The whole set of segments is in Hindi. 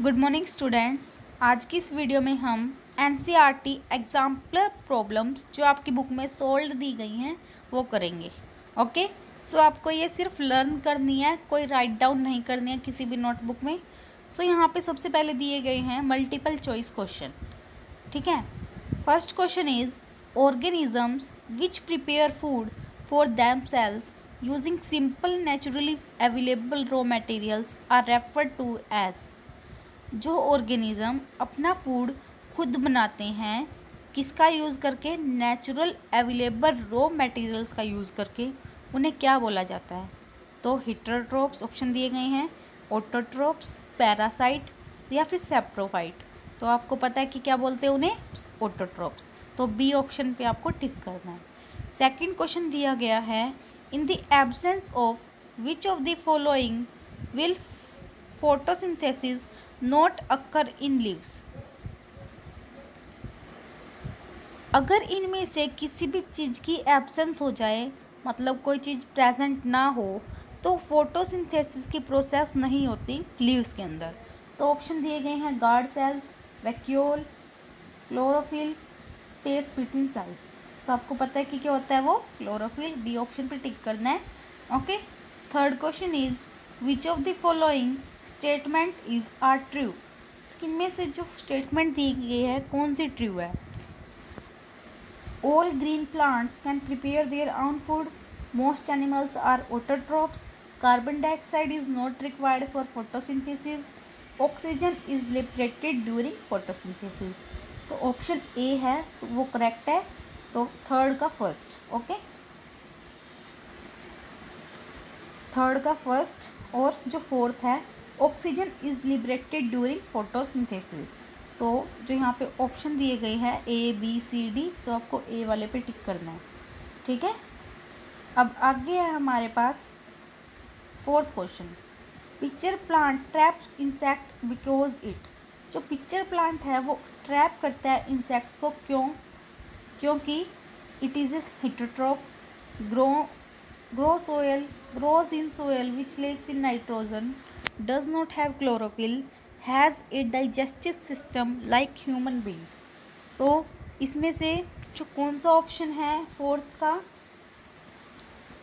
Good morning students. आज की इस वीडियो में हम एनसीईआरटी एग्जाम्पलर प्रॉब्लम्स जो आपकी बुक में सोल्व दी गई हैं वो करेंगे। ओके, सो आपको ये सिर्फ लर्न करनी है, कोई राइट डाउन नहीं करनी है किसी भी नोटबुक में। सो यहाँ पे सबसे पहले दिए गए हैं मल्टीपल चॉइस क्वेश्चन। ठीक है, first question is organisms which prepare food for themselves using simple naturally available raw materials are referred to as. जो ऑर्गेनिज़म अपना फूड खुद बनाते हैं किसका यूज़ करके, नेचुरल अवेलेबल रॉ मटेरियल्स का यूज़ करके, उन्हें क्या बोला जाता है। तो हेटरोट्रोप्स ऑप्शन दिए गए हैं, ऑटोट्रोप्स, पैरासाइट या फिर सेप्रोफाइट। तो आपको पता है कि क्या बोलते हैं उन्हें, ऑटोट्रोप्स। तो बी ऑप्शन पे आपको टिक करना है। सेकंड क्वेश्चन दिया गया है, in the absence of which of the following will photosynthesis not occur in leaves. अगर इनमें से किसी भी चीज़ की एब्सेंस हो जाए, मतलब कोई चीज़ प्रेजेंट ना हो, तो फोटोसिंथेसिस की प्रोसेस नहीं होती लीव्स के अंदर। तो ऑप्शन दिए गए हैं guard cells, vacuole, chlorophyll, space between cells. तो आपको पता है कि क्या होता है वो, क्लोरोफिल। बी ऑप्शन पे टिक करना है। Okay, third question is which of the following statement is are true. इनमें से जो स्टेटमेंट दी गई है कौन सी ट्रू है। All green plants can prepare their own food, most animals are autotrophs, carbon dioxide is not required for photosynthesis, oxygen is liberated during photosynthesis. तो ऑप्शन ए है, तो वो करेक्ट है। तो थर्ड का फर्स्ट, ओके, थर्ड का फर्स्ट और जो फोर्थ है, oxygen is liberated during photosynthesis. तो जो यहाँ पे ऑप्शन दिए गए हैं ए बी सी डी, तो आपको ए वाले पे टिक करना है। ठीक है, अब आगे है हमारे पास fourth question, pitcher plant traps insect because it. जो पिक्चर प्लांट है वो ट्रैप करता है इंसेक्ट्स को, क्यों? क्योंकि it is a heterotroph, grows in soil which lacks in nitrogen, does not have chlorophyll, has a digestive system like human beings। तो इसमें से जो कौन सा ऑप्शन है फोर्थ का,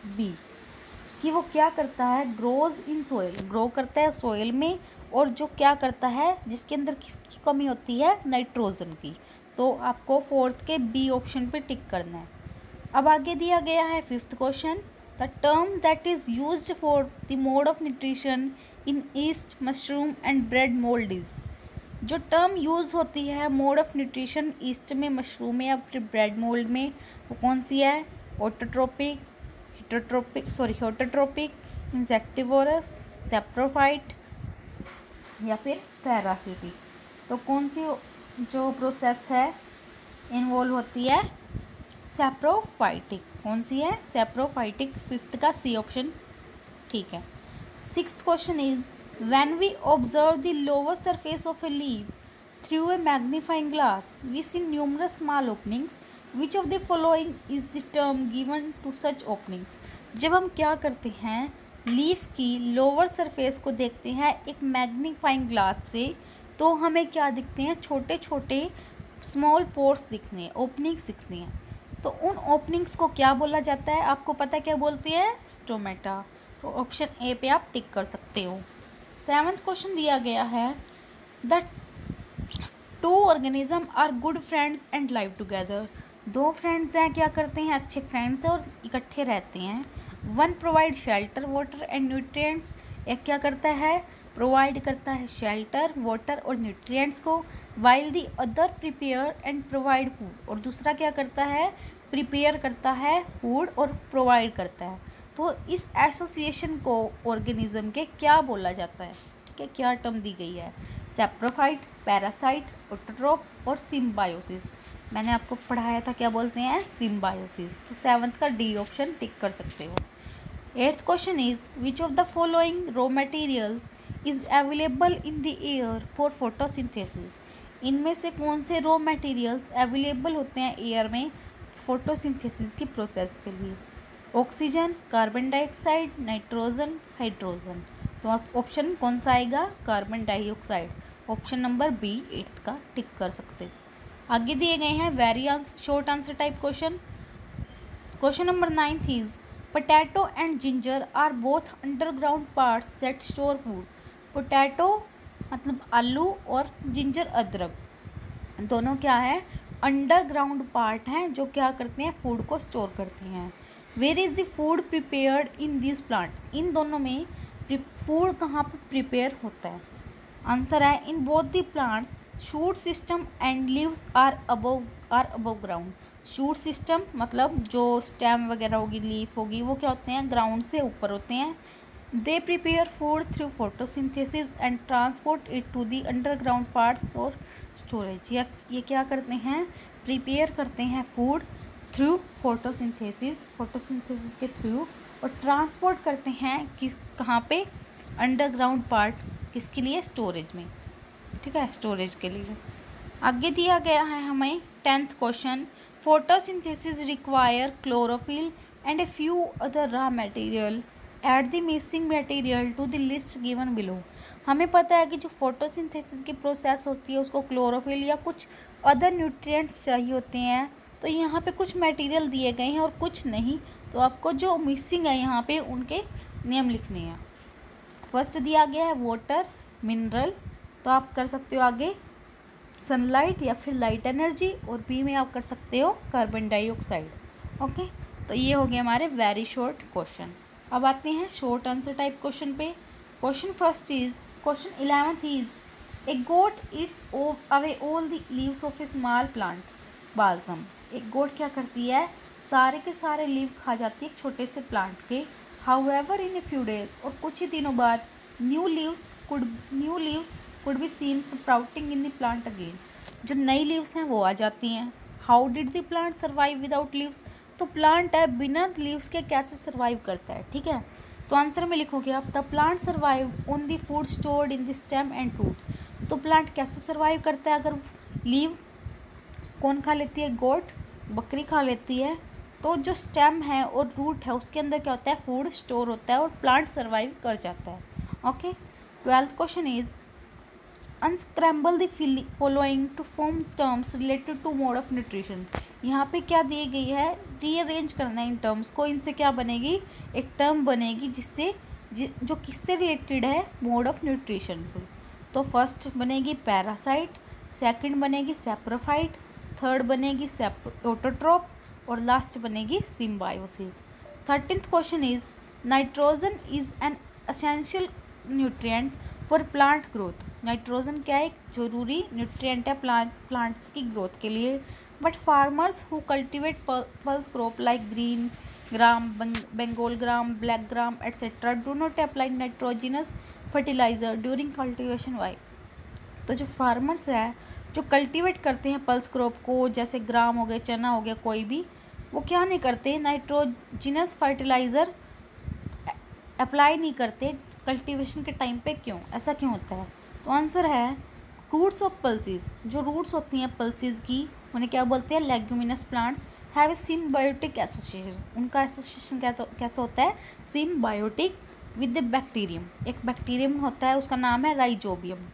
बी, कि वो क्या करता है, ग्रोज इन सोयल, ग्रो करता है सोयल में, और जो क्या करता है, जिसके अंदर किसकी कमी होती है, नाइट्रोजन की। तो आपको फोर्थ के बी ऑप्शन पे टिक करना है। अब आगे दिया गया है fifth question, the term that is used for the mode of nutrition in east, mushroom and bread mould is. जो टर्म यूज़ होती है मोड ऑफ न्यूट्रिशन ईस्ट में, मशरूम में या फिर ब्रेड मोल्ड में, वो कौन सी है, ऑटोट्रोपिक, हेटरोट्रोपिक, इंसेक्टिवोरस, सेप्रोफाइट या फिर पैरासिटिक। तो कौन सी जो प्रोसेस है इन्वॉल्व होती है, सेप्रोफाइटिक। कौन सी है, सेप्रोफाइटिक। फिफ्थ का सी ऑप्शन ठीक है। Sixth question is when we observe the lower surface of a leaf through a magnifying glass we see numerous small openings, which of the following is the term given to such openings. जब हम क्या करते हैं, लीफ की लोअर सरफेस को देखते हैं एक मैग्नीफाइंग ग्लास से, तो हमें क्या दिखते हैं, छोटे छोटे स्मॉल पोर्स दिखते हैं, ओपनिंग्स दिखते हैं। तो उन ओपनिंग्स को क्या बोला जाता है, आपको पता है क्या बोलते हैं, स्टोमेटा। तो ऑप्शन ए पे आप टिक कर सकते हो। सेवंथ क्वेश्चन दिया गया है, the two organism are good friends and live together. दो फ्रेंड्स हैं, क्या करते हैं, अच्छे फ्रेंड्स हैं और इकट्ठे रहते हैं। One provide shelter water and nutrients, एक क्या करता है, प्रोवाइड करता है शेल्टर, वाटर और न्यूट्रिएंट्स को, while the other prepare and provide food, और दूसरा क्या करता है, प्रिपेयर करता है फूड और प्रोवाइड करता है। तो इस एसोसिएशन को ऑर्गेनिज्म के क्या बोला जाता है, ठीक है, क्या टर्म दी गई है, सेप्रोफाइट, पैरासाइट, ऑटोट्रोप और सिम्बायोसिस। मैंने आपको पढ़ाया था क्या बोलते हैं, सिम्बायोसिस। तो सेवंथ का डी ऑप्शन टिक कर सकते हो। Eighth question is which of the following raw materials is available in the air for photosynthesis. इनमें से कौन से रॉ मटेरियल्स अवेलेबल होते हैं एयर में फोटोसिंथेसिस की प्रोसेस के लिए, oxygen, carbon dioxide, nitrogen, hydrogen. तो ऑप्शन कौन सा आएगा, carbon dioxide. Option number B 8th का टिक कर सकते। आगे दिए गए हैं very short answer type question. Question number 9th is potato and ginger are both underground parts that store food. Potato मतलब आलू और जिंजर अदरक दोनों क्या है, अंडरग्राउंड पार्ट हैं जो क्या करते हैं, फूड को स्टोर करते हैं। Where is the food prepared in this plant. इन दोनों में फूड कहाँ पर प्रिपेयर होता है। आंसर है in both the plants shoot system and leaves are above ground. Shoot system मतलब जो स्टेम वगैरह होगी, लीफ होगी, वो क्या होते हैं, ग्राउंड से ऊपर होते हैं। They prepare food through photosynthesis and transport it to the underground parts for storage. ये क्या करते हैं, प्रिपेयर करते हैं फूड थ्रू फोटोसिंथेसिस के थ्रू, और ट्रांसपोर्ट करते हैं कहाँ पे, अंडरग्राउंड पार्ट, किसके लिए, स्टोरेज में। ठीक है, स्टोरेज के लिए। आगे दिया गया है हमें 10th question, photosynthesis require chlorophyll and a few other raw material, add the missing material to the list given below. हमें पता है कि जो फोटोसिंथेसिस की प्रोसेस होती है उसको क्लोरोफिल या कुछ अदर न्यूट्रिएंट्स चाहिए होते हैं, तो यहाँ पे कुछ मटेरियल दिए गए हैं और कुछ नहीं, तो आपको जो मिसिंग है यहाँ पे उनके नियम लिखने हैं। फर्स्ट दिया गया है वाटर मिनरल, तो आप कर सकते हो आगे सनलाइट या फिर लाइट एनर्जी, और बी में आप कर सकते हो कार्बन डाइऑक्साइड। ओके, तो ये हो गया हमारे वेरी शॉर्ट क्वेश्चन। अब आते हैं शॉर्ट आंसर टाइप क्वेश्चन पे। Question 11th is a goat eats away all the leaves of a small plant balsam. एक गोट क्या करती है, सारे के सारे लीव खा जाती है एक छोटे से प्लांट के। However in a few days, और कुछ ही दिनों बाद new leaves could be seen sprouting in the plant again. जो नई लीव्स हैं वो आ जाती हैं। How did the plant survive without leaves, तो प्लांट है बिना लीव्स के कैसे सर्वाइव करता है। ठीक है, तो आंसर में लिखोगे आप the plant survive on the food stored in the stem and root. तो प्लांट कैसे सर्वाइव करता है, अगर लीव कौन खा लेती है, गोट, बकरी खा लेती है, तो जो स्टेम है और रूट है उसके अंदर क्या होता है, फूड स्टोर होता है और प्लांट सर्वाइव कर जाता है। Okay, 12th question is unscramble the following to form terms related to mode of nutrition. यहाँ पे क्या दी गई है, रीअरेंज करना है इन टर्म्स को, इनसे क्या बनेगी, एक टर्म बनेगी जिससे जो किससे रिलेटेड है, मोड ऑफ न्यूट्रिशन से। तो फर्स्ट बनेगी पैरासाइट, सेकंड बनेगी सेप्रोफाइट, थर्ड बनेगी ऑटोट्रोप, और लास्ट बनेगी symbiosis. 13th question is nitrogen is an essential nutrient for plant growth. Nitrogen क्या है, एक जरूरी न्यूट्रिएंट है प्लांट्स की ग्रोथ के लिए। But farmers who cultivate pulse crop like green gram, Bengal gram, black gram etcetera do not apply nitrogenous fertiliser during cultivation. Why, तो जो फार्मर्स है जो कल्टीवेट करते हैं पल्स क्रॉप को, जैसे ग्राम हो गए, चना हो गया, कोई भी, वो क्या नहीं करते, नाइट्रोजिनस फर्टिलाइज़र अप्लाई नहीं करते कल्टीवेशन के टाइम पे। क्यों, ऐसा क्यों होता है, तो आंसर है रूट्स ऑफ पल्सीज। जो रूट्स होती हैं पल्सीज की, उन्हें क्या बोलते हैं, leguminous plants have a symbiotic association. उनका एसोसिएशन कैसा होता है, सिम्बायोटिक विद द बैक्टीरियम। एक बैक्टीरियम होता है, उसका नाम है राइजोबियम।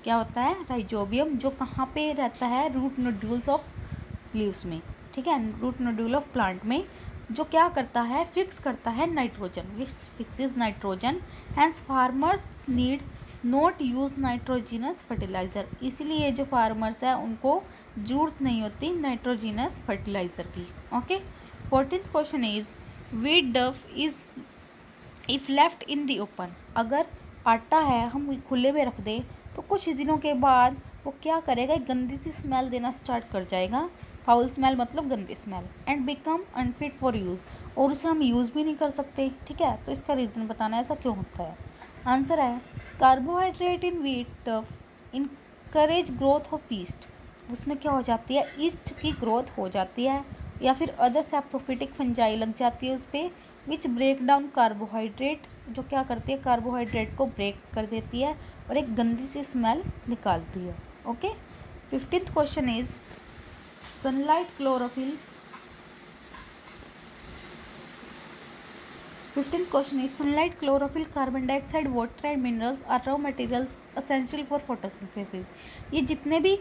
क्या होता है, राइजोबियम, जो कहाँ पे रहता है, रूट नोड्यूल्स ऑफ लीव्स में। ठीक है, रूट नोड्यूल ऑफ प्लांट में, जो क्या करता है, फिक्स करता है nitrogen, which fixes nitrogen. Hence farmers need not use nitrogenous fertiliser. इसीलिए जो फार्मर्स है उनको जरूरत नहीं होती नाइट्रोजिनस फर्टिलाइज़र की। Okay, 14th question is wheat dough is if left in the open. अगर आटा है हम खुले में रख दें तो कुछ दिनों के बाद वो क्या करेगा, एक गंदी सी स्मेल देना स्टार्ट कर जाएगा। फाउल स्मेल मतलब गंदी smell, and become unfit for use, और उसे हम यूज़ भी नहीं कर सकते। ठीक है, तो इसका रीज़न बताना है ऐसा क्यों होता है। आंसर है कार्बोहाइड्रेट इन व्हीट डफ इनकरेज ग्रोथ ऑफ ईस्ट। उसमें क्या हो जाती है, ईस्ट की ग्रोथ हो जाती है, या फिर अदर सैप्रोफिटिक फंजाई लग जाती है उस पर, विच ब्रेक डाउन कार्बोहाइड्रेट, जो क्या करती है, कार्बोहाइड्रेट को ब्रेक कर देती है और एक गंदी सी स्मेल निकालती है। Okay, 15th question is sunlight chlorophyll 15th question is sunlight, chlorophyll, carbon dioxide, water and minerals are raw materials essential for photosynthesis. ये जितने भी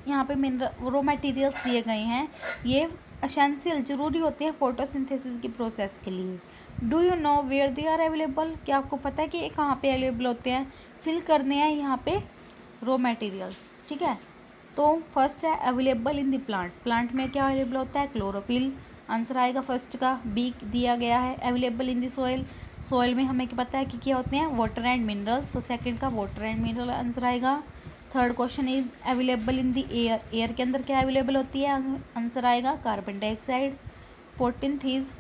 यहाँ पे मिनरल रॉ मटेरियल्स दिए गए हैं ये एसेंशियल ज़रूरी होते हैं फोटोसिंथेसिस की प्रोसेस के लिए। Do you know where they are available, क्या आपको पता है कि ये कहाँ पे अवेलेबल होते हैं? फिल करने हैं यहाँ पे रॉ मटेरियल्स, ठीक है। तो फर्स्ट है available in the plant, plant में क्या अवेलेबल होता है? क्लोरोफिल, आंसर आएगा फर्स्ट का। बी दिया गया है available in the soil, soil में हमें क्या पता है कि क्या होते हैं? वाटर एंड मिनरल्स, तो सेकंड का वाटर एंड मिनरल आंसर आएगा। Third question is available in the air, air के अंदर क्या अवेलेबल होती है? आंसर आएगा carbon dioxide. 14th is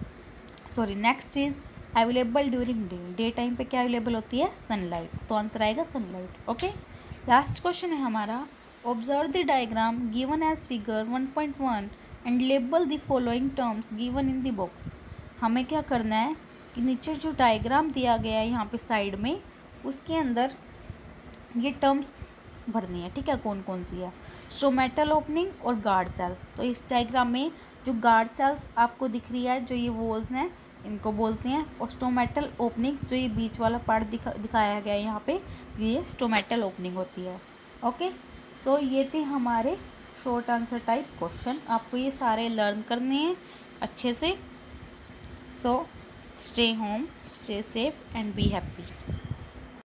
next is available during day, day time पे क्या अवेलेबल होती है? सनलाइट, तो आंसर आएगा सनलाइट। ओके, लास्ट क्वेश्चन है हमारा observe the diagram given as figure 1.1 and label the following terms given in the box. हमें क्या करना है कि नीचे जो डायग्राम दिया गया है यहाँ पे साइड में उसके अंदर ये टर्म्स भरनी है, ठीक है। कौन कौन सी है? स्टोमेटल ओपनिंग और गार्ड सेल्स। तो इस डायग्राम में जो गार्ड सेल्स आपको दिख रही है, जो ये वॉल्स हैं इनको बोलते हैं, और स्टोमेटल ओपनिंग्स जो ये बीच वाला पार्ट दिखाया गया है यहाँ पे, ये स्टोमेटल ओपनिंग होती है। ओके, सो ये थे हमारे शॉर्ट आंसर टाइप क्वेश्चन। आपको ये सारे लर्न करने हैं अच्छे से। So stay home, stay safe and be happy.